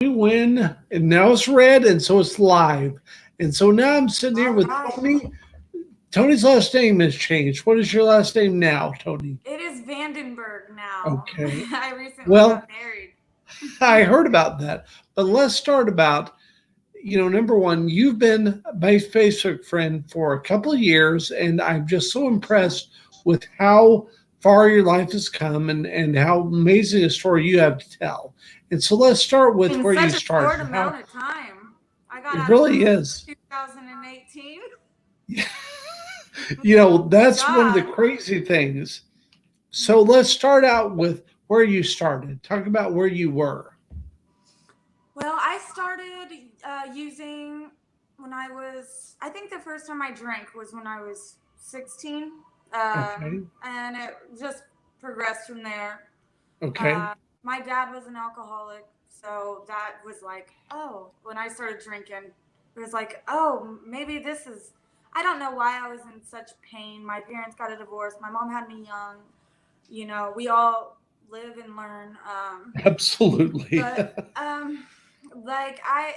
We win, and now it's red, and so it's live. And so now I'm sitting here All with right. Tony. Tony's last name has changed. What is your last name now, Tony? It is Vandenberg now. Okay. I recently got Well, married. I heard about that, but let's start about number one, you've been my Facebook friend for a couple of years, and I'm just so Sure. impressed with how far your life has come and how amazing a story you have to tell. And so let's start with In where you such a short started. How amount of time. I got it out of really prison is. in 2018. That's one of the God. crazy things. So let's start out with where you started. Talk about where you were. Well, I started using when I was, I think the first time I drank was when I was 16. Okay. And it just progressed from there. Okay. Uh, my dad was an alcoholic, so that was like, oh, when I started drinking, it was like, oh, maybe this is. I don't know why I was in such pain. My parents got a divorce. My mom had me young. We all live and learn. Absolutely.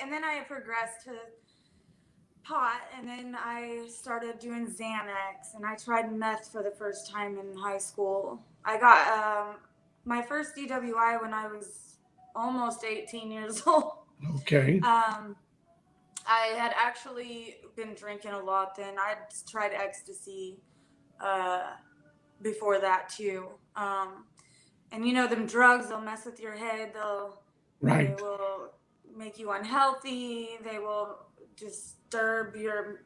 And then I progressed to pot, and then I started doing Xanax, and I tried meth for the first time in high school. I got my first DWI when I was almost 18 years old. Okay. Um, I had actually been drinking a lot then. I'd tried ecstasy uh, before that too. And them drugs, they'll mess with your head. They Right. will make you unhealthy. They will disturb your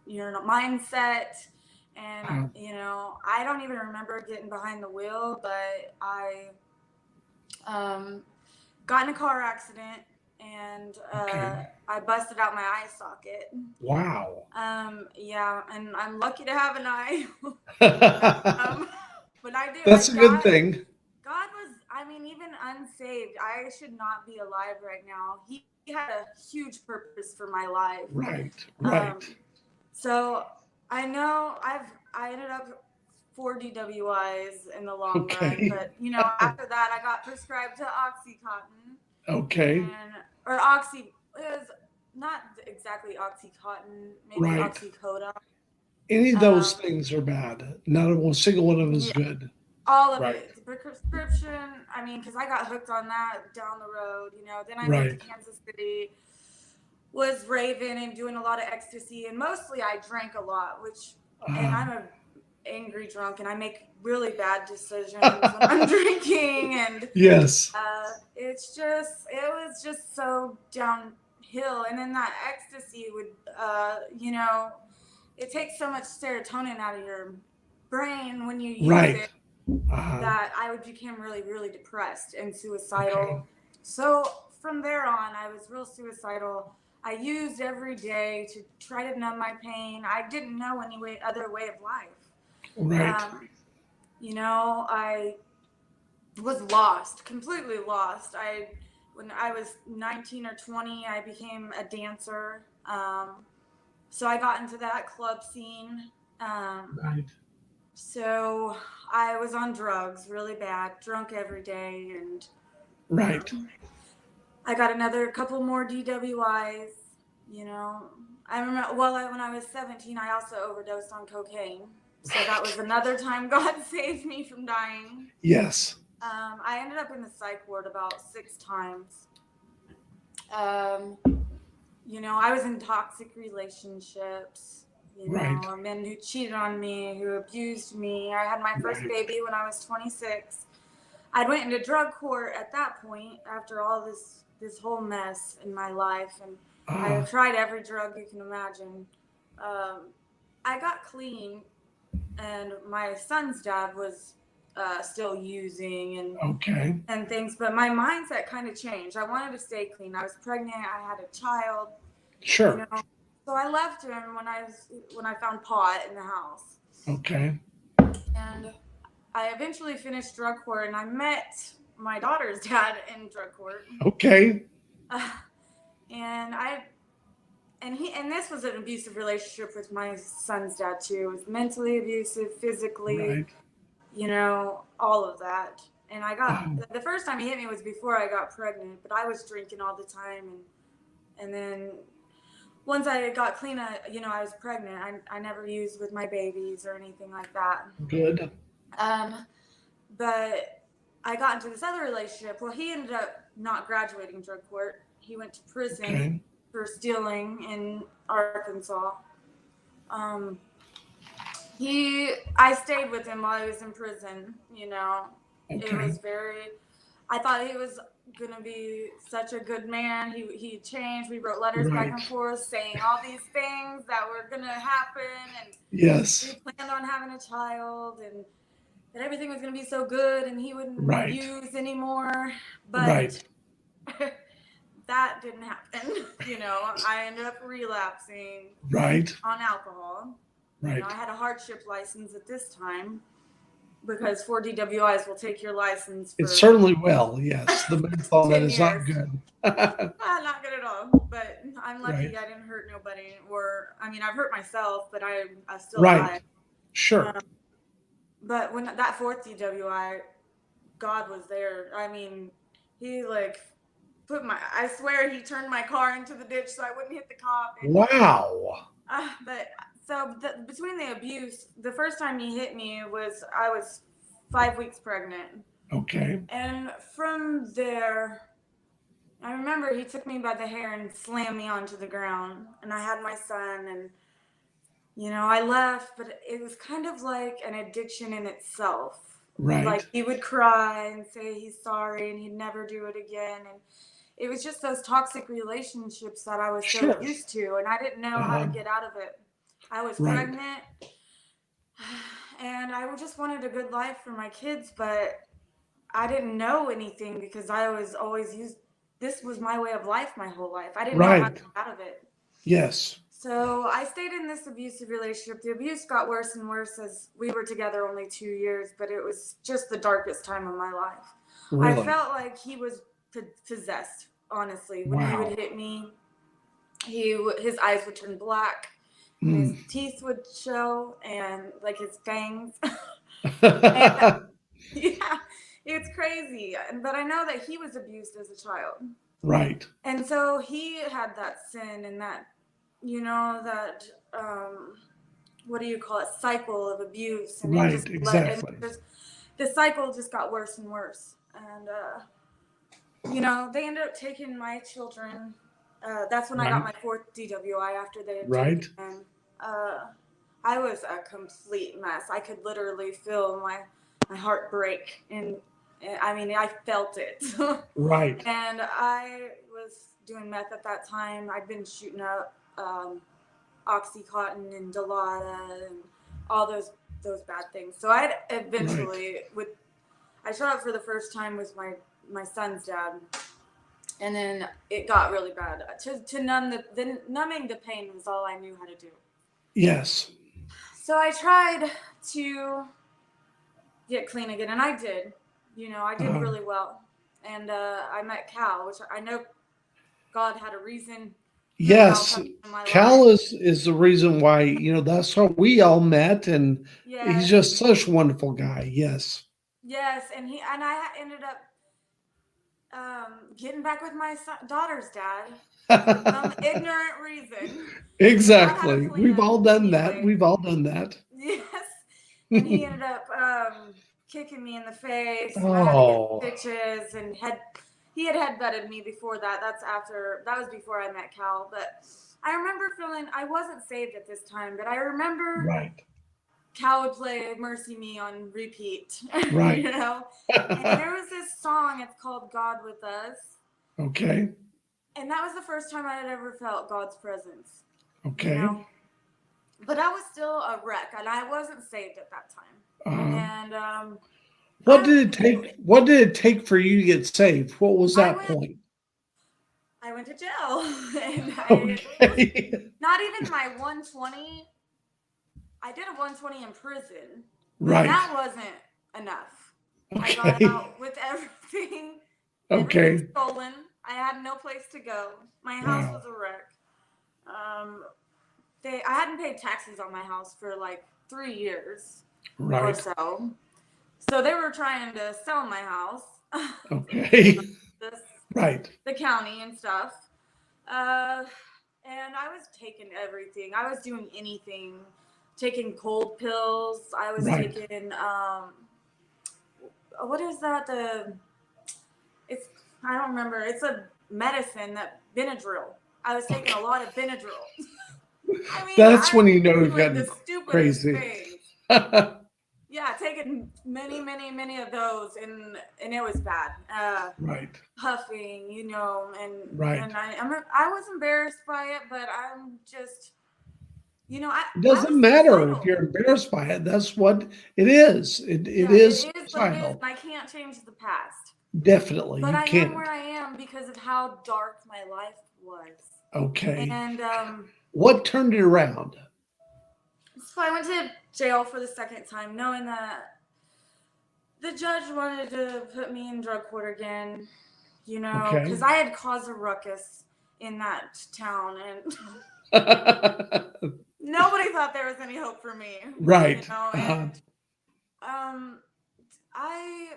mindset. And Wow. I don't even remember getting behind the wheel, but I um, got in a car accident, and Okay. I busted out my eye socket. Wow. Yeah, and I'm lucky to have an eye. That's um, but I do. a good thing. God was, I mean, even unsaved, I should not be alive right now. He had a huge purpose for my life. Right. Um, Right. so I know I ended up 4 DWIs in the long run, Okay. but after that I got prescribed to OxyContin Okay. and or Oxy. It was not exactly OxyContin, maybe Right. Oxycodone. Any of those Um, things are bad. Not a single one of them is yeah, good. all of Right. it. The prescription. I mean, because I got hooked on that down the road. Then I moved to Right. Kansas City, was raving and doing a lot of ecstasy, and mostly I drank a lot, and I'm Um, a angry drunk, and I make really bad decisions when I'm drinking, and yes. it was just so downhill. And then that ecstasy would, it takes so much serotonin out of your brain when you use Right. it Uh, that I would became really, really depressed and okay. suicidal. So from there on, I was real suicidal. I used every day to try to numb my pain. I didn't know any other way of life. Right. Um, I was lost, completely lost. When I was 19 or 20, I became a dancer. So I got into that club scene. Um, Right. so I was on drugs really bad, drunk every day, and Right. um, I got another couple more DWIs. You know, I remember. Well, when I was 17, I also overdosed on cocaine. So that was Right. another time God saved me from dying. Yes. I ended up in the psych ward about 6 times. Um, I was in toxic relationships. Right. Men who cheated on me, who abused me. I had my first Right. baby when I was 26. I went into drug court at that point after all this whole mess in my life, and I Uh, have tried every drug you can imagine. Um, I got clean, and my son's dad was still using okay. and things, but my mindset kind of changed. I wanted to stay clean. I was pregnant. I had a child, you Sure. know. So I left him when I found pot in the house, Okay. and I eventually finished drug court, and I met my daughter's dad in drug court, Okay. uh, and I and this was an abusive relationship with my son's dad too. It was mentally abusive, physically, Right. all of that. And the first time he hit me was before I got pregnant, but I was drinking all the time. And then once I got clean, I was pregnant. I never used with my babies or anything like that. Good. But I got into this other relationship. Well, he ended up not graduating drug court. He went to prison for stealing in Arkansas. I stayed with him while he was in prison. It was I thought he was gonna be such a good man. He changed. We wrote letters back and forth saying all these things that were gonna happen, and yes, we planned on having a child, and that everything was gonna be so good, and he wouldn't use anymore. But that didn't happen. I ended up relapsing on alcohol. Right. I had a hardship license at this time because 4 DWIs will take your license. It certainly will. Yes, the math on that is not good. Not good at all. But I'm lucky I didn't hurt nobody. I've hurt myself, but I still alive. Sure. But when that 4th DWI, God was there. He I swear he turned my car into the ditch so I wouldn't hit the cop. Wow. Between the abuse, the first time he hit me I was 5 weeks pregnant. Okay. And from there, I remember he took me by the hair and slammed me onto the ground. And I had my son, and I left, but it was kind of like an addiction in itself. Right. Like he would cry and say he's sorry and he'd never do it again. And it was just those toxic relationships that I was so used to, and I didn't know how to get out of it. I was pregnant, and I just wanted a good life for my kids, but I didn't know anything because I was always this was my way of life my whole life. I didn't know how to get out of it. Yes. So I stayed in this abusive relationship. The abuse got worse and worse as we were together only 2 years, but it was just the darkest time of my life. Really? I felt like he was possessed, honestly. When he would hit me, his eyes would turn black. His teeth would show, and like his fangs. It's crazy. But I know that he was abused as a child. Right. And so he had that sin and that, what do you call it? Cycle of abuse. And exactly. The cycle just got worse and worse. And, they ended up taking my children. That's when I got my 4th DWI after they had taken them. I was a complete mess. I could literally feel my heart break, and I felt it. Right. And I was doing meth at that time. I'd been shooting up Oxycontin and Dilaudid and all those bad things. So I'd eventually I shot up for the first time with my son's dad. And then it got really bad. To numbing the pain was all I knew how to do. Yes. So I tried to get clean again, and I did. I did really well. And I met Cal, which I know God had a reason. Yes. Cal is the reason why, that's how we all met, and he's just such a wonderful guy. Yes. Yes, and I ended up getting back with my daughter's dad for some ignorant reason. Exactly. We've all done that. Yes. And he ended up kicking me in the face. And I had to get stitches, and he had headbutted me before that. That was before I met Cal. But I remember feeling I wasn't saved at this time, but I remember Cal would play Mercy Me on repeat. Right. And there was this song, it's called God With Us. Okay. And that was the first time I had ever felt God's presence. Okay. But I was still a wreck, and I wasn't saved at that time. And what did it take? What did it take for you to get saved? What was that point? I went to jail. And not even my 120. I did a 120 in prison. Right. That wasn't enough. Okay. I got out with everything. Okay. Everything stolen. I had no place to go. My house was a wreck. I hadn't paid taxes on my house for like 3 years or so. So they were trying to sell my house. Okay. this Right. the county and stuff. Uh, and I was taking everything. I was doing anything, taking cold pills. I was Right. taking what is that? It's I don't remember. It's a medicine that Benadryl. I was taking a lot of Benadryl. I mean, That's I when you was know you've doing like the gotten stupidest crazy. things. Yeah, taking many of those, and it was bad. Right. Huffing, Right. and I was embarrassed by it, but I'm just, It I doesn't was matter if suicidal. you're embarrassed by it. That's what it is. It Yeah, is it is what it is, suicidal. and I can't change the past. Definitely. But You I am where can't. I am because of how dark my life was. Okay. And What turned it around? so I went to jail for the second time, knowing that the judge wanted to put me in drug court again, because Okay. I had caused a ruckus in that town, and nobody thought there was any hope for me, Right. and um, I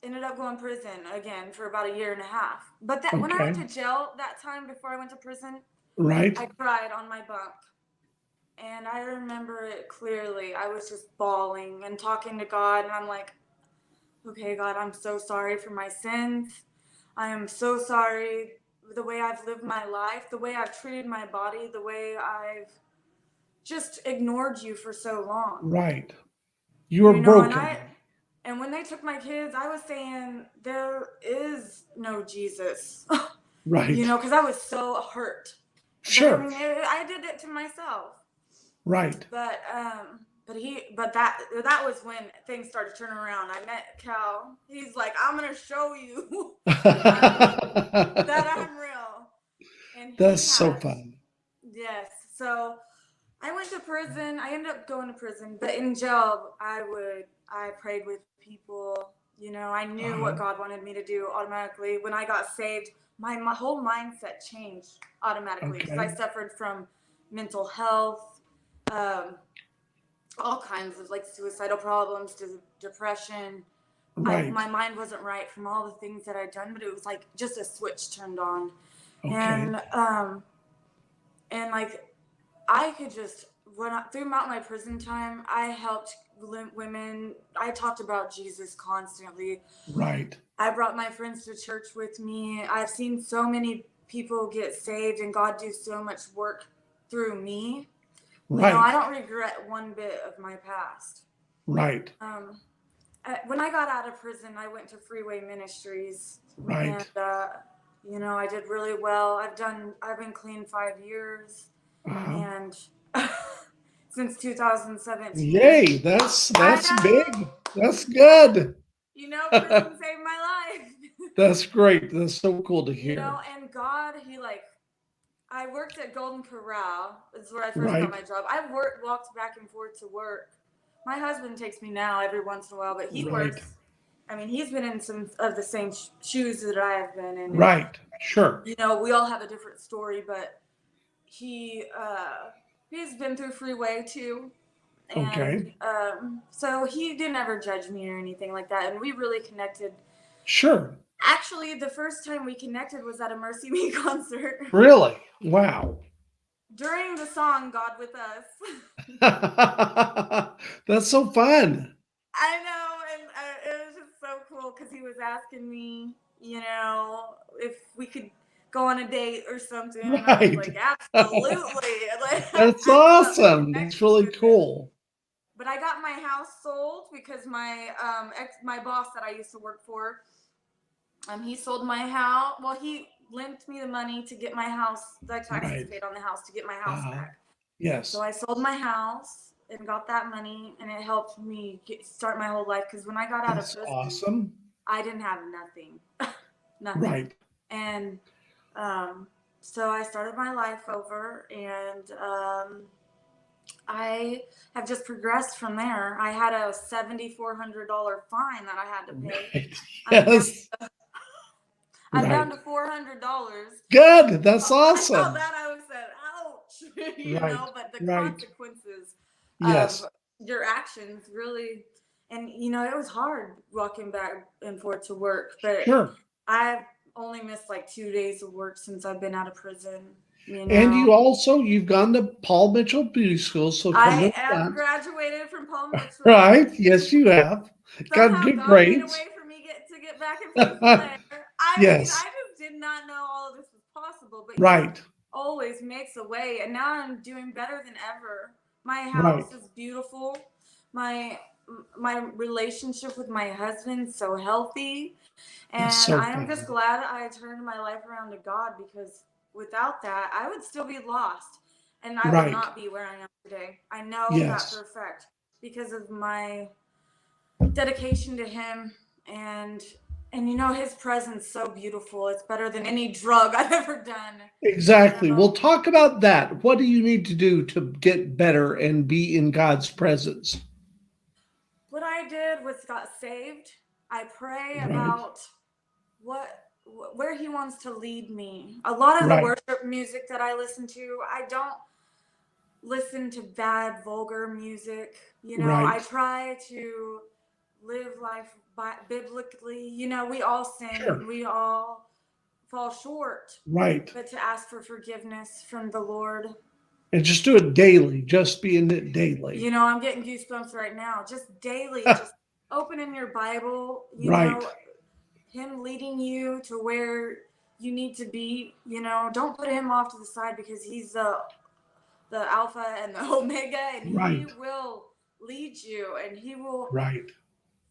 ended up going to prison again for about a year and a half. But that when I went Okay. to jail that time before I went to prison, Right. I cried on my bunk. And I remember it clearly. I was just bawling and talking to God, and I'm like, okay, God, I'm so sorry for my sins. I am so sorry the way I've lived my life, the way I've treated my body, the way I've just ignored you for so long. Right. You were And broken. and when they took my kids, I was saying there is no Jesus. Right. Because I was so hurt. But I Sure. mean, I did it to myself. Right. But that was when things started turning around. I met Cal. He's like, I'm gonna show you that I'm real, and That's he so has. fun. Yes. So I went to prison. I ended up going to prison, but in jail, I prayed with people. I knew what Uh-huh. God wanted me to do automatically. When I got saved, my whole mindset changed automatically because I Okay. suffered from mental health, um, all kinds of like suicidal problems, depression. Right. My mind wasn't right from all the things that I'd done, but it was like just a switch turned on, Okay. and um, and like I could just throughout my prison time, I helped women. I talked about Jesus constantly. Right. I brought my friends to church with me. I've seen so many people get saved and God do so much work through me. I Right. don't regret one bit of my past. Right. When I got out of prison, I went to Freeway Ministries, and Right. I did really well. I've been clean 5 years, Uh-huh. and since 2017. Yay. I That's big. know, That's good. prison saved my life. That's great. That's so cool to hear. And God, I worked at Golden Corral. This is where I first got Right. my job. I've walked back and forth to work. My husband takes me now every once in a while, but he Right. works. I mean, he's been in some of the same shoes that I have been in, and Right. Sure. we all have a different story. But he's been through Freeway too, and Okay. so he didn't ever judge me or anything like that, and we really connected. Sure. Actually, the first time we connected was at a Mercy Me concert Really? Wow. during the song "God with Us." That's so fun. I know, and it was just so cool because he was asking me, if we could go on a date or something, and I was Right. like, absolutely. Like, That's I felt awesome. That's connected really with him. cool. But I got my house sold because my boss that I used to work for, he sold my house. Well, he lent me the money to get my house, the taxes Right. paid on the house to get my house Uh, back. So yes. I sold my house and got that money, and it helped me start my whole life. Because when I got out of That's prison, awesome. I didn't have nothing, nothing, Right. and so I started my life over, and I have just progressed from there. I had a $7,400 fine that I had to pay. Right. I'm down. Yes. I'm down Right. to $400. Good. That's I felt awesome. that I was said, ouch, Right. but the Right. consequences of Yes. your actions really, And it was hard walking back and forth to work, but Sure. I've only missed like 2 days of work since I've been out of prison. You And know, you've gone to Paul Mitchell Beauty School, so come I with am that. graduated from Paul Mitchell. Right? Yes, you have. Got Somehow good God made a grades. way for me get back in front of Blair. I mean, Yes. I just did not know all of this was possible, but He Right. always makes a way, and now I'm doing better than ever. My Right. house is beautiful. My my relationship with my husband's so healthy, That's and so I am just fun. glad I turned my life around to God, because without that, I would still be lost, and I would Right. not be where I am today. I know that for Yes. a fact because of my dedication to Him, and His presence so beautiful. It's better than any drug I've ever done. You Exactly. know, We'll talk about that. What do you need to do to get better and be in God's presence? what I did was got saved. I pray Right. about what where He wants to lead me. A lot of the Right. worship music that I listen to, I don't listen to bad vulgar music. I Right. try to live life biblically. We all sin, Sure. we all fall short, Right. but to ask for forgiveness from the Lord. And just do it daily. Just be in it daily. I'm getting goosebumps right now. Just daily, just opening your Bible, Right. Him leading you to where you need to be. Don't put Him off to the side, because He's the Alpha and the Omega, and He Right. will lead you, and He will Right.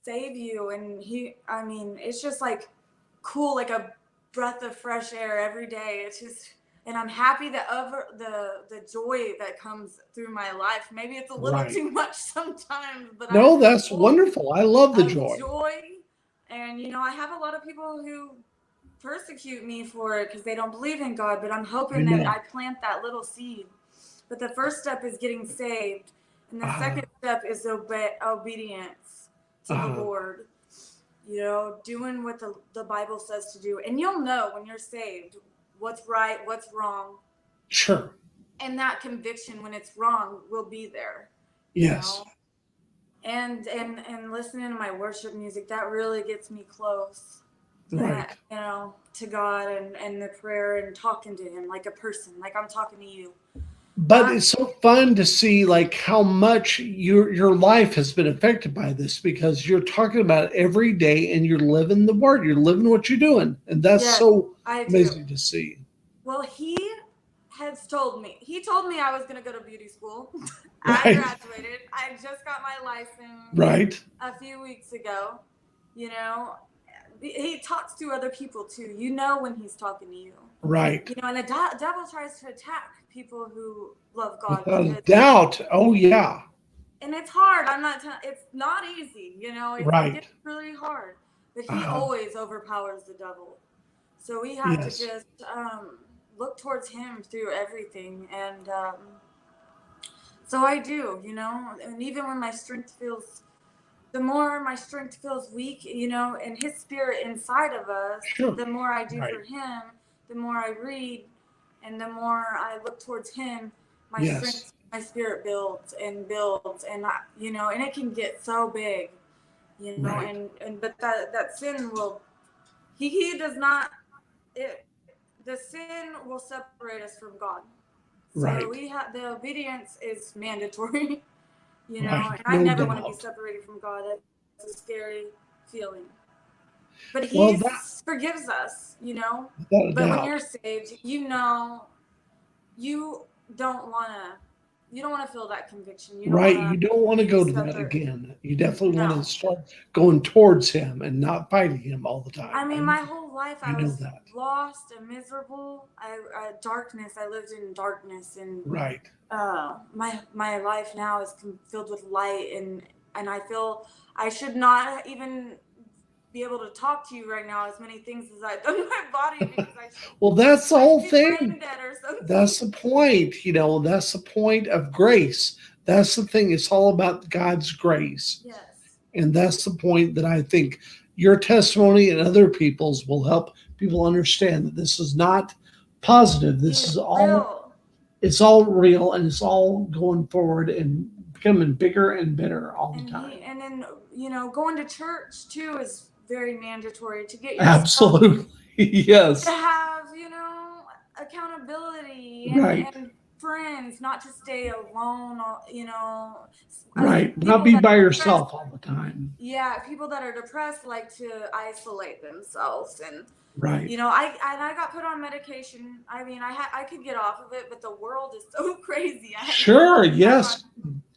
save you. And I mean, it's just like cool, like a breath of fresh air every day. It's just, and I'm happy that over the joy that comes through my life. Maybe it's a little Right. too much sometimes, but I'm No, that's full wonderful. I love the of joy. joy. And I have a lot of people who persecute me for it because they don't believe in God, but I'm I hoping that I know. plant that little seed. But the first step is getting saved, and the Uh, second step is obedience to the uh, Lord. Doing what the Bible says to do. And you'll know when you're saved what's right, what's wrong. sure. And that conviction when it's wrong will be there, you Yes. know. And listening to my worship music, that really gets me close to Right. that, to God, and the prayer, and talking to Him like a person, like I'm talking to you. But Not it's so fun to see like how much your life has been affected by this because you're talking about it every day and you're living the word. You're living what you're doing. And that's Yes, so I do. amazing to see. Well, he told me I was going to go to beauty school. I Right. graduated. I just got my license Right. a few weeks ago. You know, he talks to other people too. When he's talking to you. Right. And the devil tries to attack people who love God, Without a because, doubt. Oh yeah. and it's hard. It's not easy. It Right. gets really hard. But he Uh, always overpowers the devil. So we have to yes. just look towards Him through everything. And so I do, and even when the more my strength feels weak, and His Spirit inside of us, Sure. the more I do Right. for Him, the more I read, and the more I look towards Him, my Yes. strength, my spirit builds and builds, and and it can get so big, Right. and but that sin will, He does not, it the sin will separate us from God. So Right. we have the obedience is mandatory, Right. and I No never want to be doubt. separated from God. That's a scary feeling. But Well, He that forgives us. without a But when doubt. you're saved, you don't want to you don't want to feel that conviction. You don't want Right. to You don't want to be go to that separate. again. You definitely want to No. start going towards him and not fighting him all the I time. mean, my whole life I I know was that. lost and miserable. Darkness. I lived in darkness, and Right. my life now is filled with light, and I feel I should not even be able to talk to you right now as many things as I've done to my body, because Well, that's the I whole should be thing. brain dead or something. That's the point. That's the point of grace. That's the thing. It's all about God's grace. Yes, And that's the point that I think your testimony and other people's will help people understand that this is not positive. This it's is all real. it's all real and it's all going forward and becoming bigger and better all the And time. and then going to church too is very mandatory to get yourself Absolutely. to Yes. have accountability Right. and friends, not to stay alone. Right. Not People be that by are depressed, yourself all the time. yeah, people that are depressed like to isolate themselves, and Right. I got put on medication. I mean, I could get off of it, but the world is so crazy. I had to get Sure. back Yes.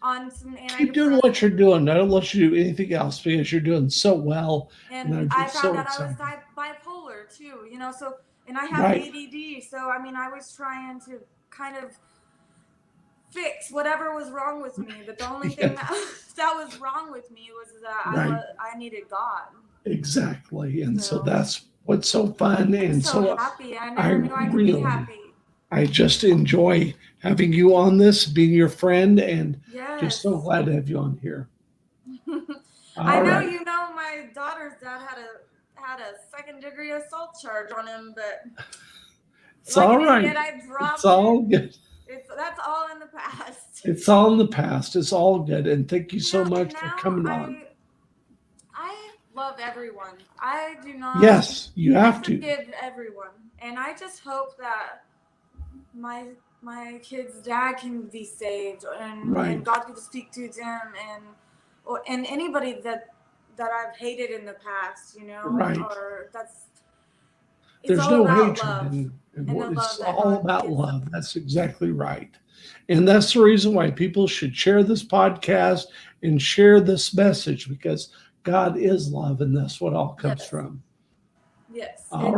on some Keep doing what you're antidepressants. doing. Don't let you do anything else because you're doing so well. And And I'm I just found so out I was excited. bipolar too, so, and I have Right. ADD. So, I mean, I was trying to kind of fix whatever was wrong with me. But the only thing Yes. that was wrong with me was that Right. I needed God. Exactly. And so So that's what's so fun. I'm And so so happy. I I never knew I could be really, happy. I just enjoy having you on this, being your friend, and just so Yes. glad to have you on here. I All know right. my daughter's dad had a second-degree assault charge on him, but It's like all an right. idiot, I It's dropped it. all good. That's all in the past. It's all in the past. It's all good. And thank you so And much for now coming on. I love everyone. I do not. Yes, you I have to. forgive everyone, and I just hope that my kid's dad can be saved, Right. and God can speak to them, and anybody that I've hated in the past, Right. or it's There's all no about hatred love in and the what love it's that all God about gives love. them. That's exactly right. And that's the reason why people should share this podcast and share this message because God is love and that's what all comes Yes, from. yes, All and